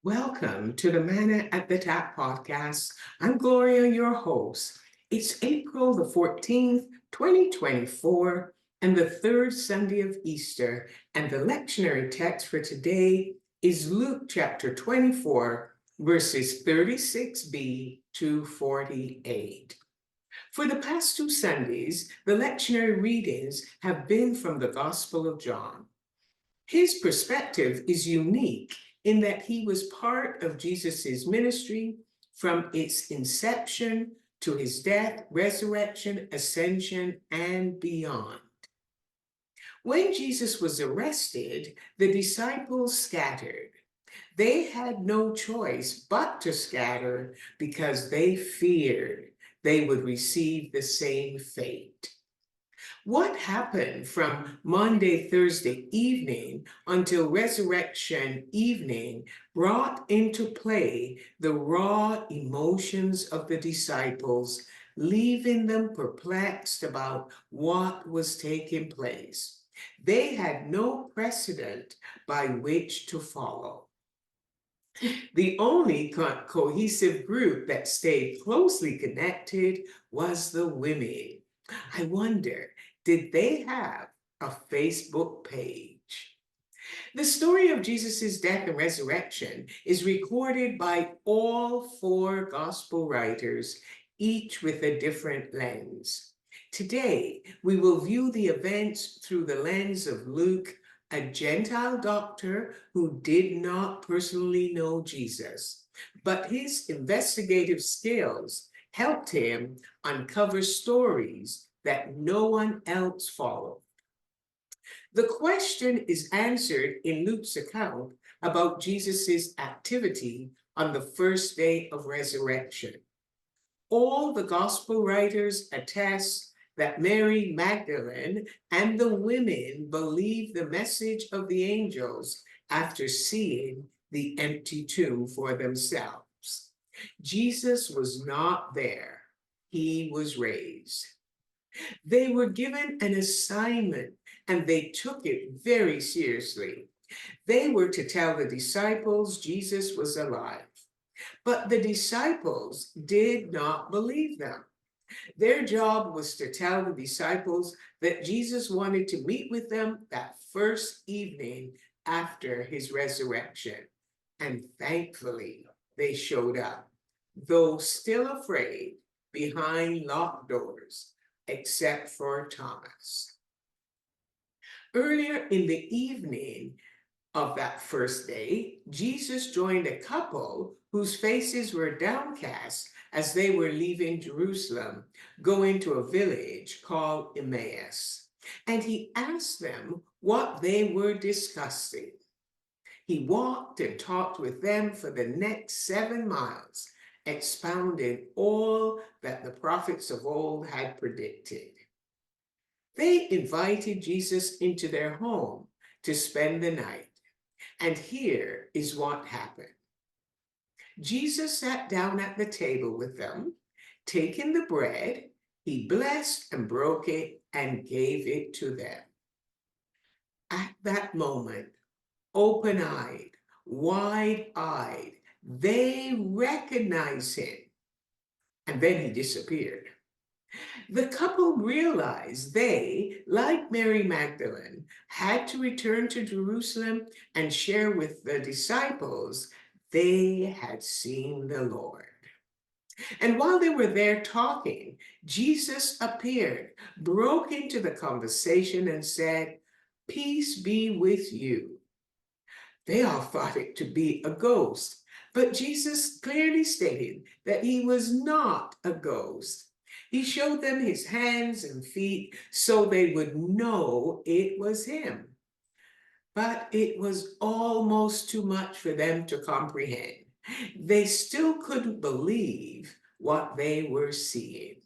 Welcome to the Manna at the Tap podcast. I'm Gloria, your host. It's April the 14th, 2024, and the third Sunday of Easter. And the lectionary text for today is Luke chapter 24, verses 36b to 48. For the past two Sundays, the lectionary readings have been from the Gospel of John. His perspective is unique in that he was part of Jesus's ministry from its inception to his death, resurrection, ascension, and beyond. When Jesus was arrested, the disciples scattered. They had no choice but to scatter because they feared they would receive the same fate. What happened from Monday, Thursday evening until resurrection evening brought into play the raw emotions of the disciples, leaving them perplexed about what was taking place. They had no precedent by which to follow. The only cohesive group that stayed closely connected was the women. I wonder, did they have a Facebook page? The story of Jesus' death and resurrection is recorded by all four gospel writers, each with a different lens. Today, we will view the events through the lens of Luke, a Gentile doctor who did not personally know Jesus, but his investigative skills helped him uncover stories that no one else followed. The question is answered in Luke's account about Jesus' activity on the first day of resurrection. All the gospel writers attest that Mary Magdalene and the women believed the message of the angels after seeing the empty tomb for themselves. Jesus was not there. He was raised. They were given an assignment and they took it very seriously. They were to tell the disciples Jesus was alive. But the disciples did not believe them. Their job was to tell the disciples that Jesus wanted to meet with them that first evening after his resurrection. And thankfully, they showed up, though still afraid, behind locked doors, except for Thomas. Earlier in the evening of that first day, Jesus joined a couple whose faces were downcast as they were leaving Jerusalem, going to a village called Emmaus. And he asked them what they were discussing. He walked and talked with them for the next 7 miles, expounding all that the prophets of old had predicted. They invited Jesus into their home to spend the night. And here is what happened. Jesus sat down at the table with them. Taking the bread, he blessed and broke it and gave it to them. At that moment, open-eyed, wide-eyed, they recognized him. And then he disappeared. The couple realized they, like Mary Magdalene, had to return to Jerusalem and share with the disciples they had seen the Lord. And while they were there talking, Jesus appeared, broke into the conversation, and said, "Peace be with you." They all thought it to be a ghost, but Jesus clearly stated that he was not a ghost. He showed them his hands and feet so they would know it was him. But it was almost too much for them to comprehend. They still couldn't believe what they were seeing.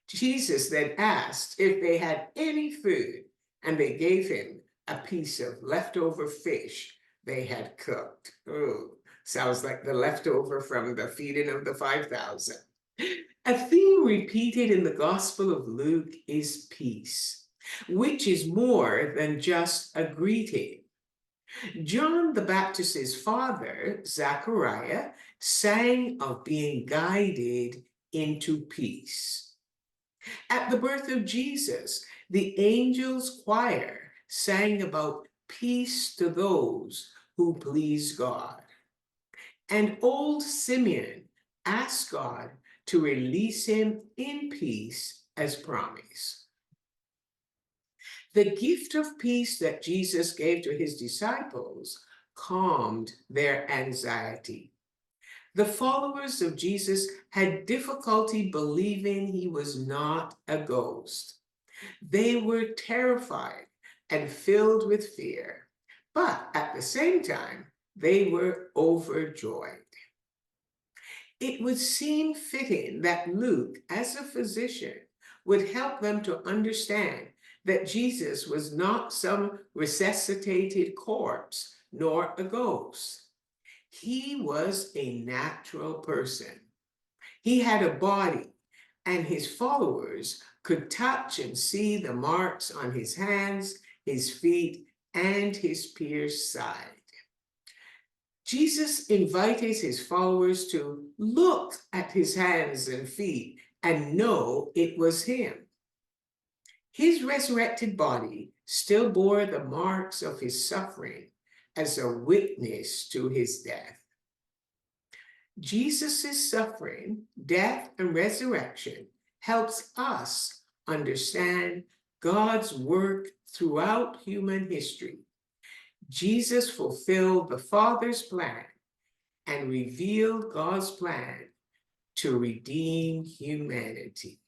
Jesus then asked if they had any food, and they gave him a piece of leftover fish they had cooked. Oh, sounds like the leftover from the feeding of the 5,000. A theme repeated in the Gospel of Luke is peace, which is more than just a greeting. John the Baptist's father, Zechariah, sang of being guided into peace. At the birth of Jesus, the angels' choir sang about peace to those who please God. And old Simeon asked God to release him in peace as promised. The gift of peace that Jesus gave to his disciples calmed their anxiety. The followers of Jesus had difficulty believing he was not a ghost. They were terrified and filled with fear, but at the same time, they were overjoyed. It would seem fitting that Luke, as a physician, would help them to understand that Jesus was not some resuscitated corpse nor a ghost. He was a natural person. He had a body, and his followers could touch and see the marks on his hands, his feet, and his pierced side. Jesus invited his followers to look at his hands and feet and know it was him. His resurrected body still bore the marks of his suffering as a witness to his death. Jesus' suffering, death, and resurrection helps us understand God's work throughout human history. Jesus fulfilled the Father's plan and revealed God's plan to redeem humanity.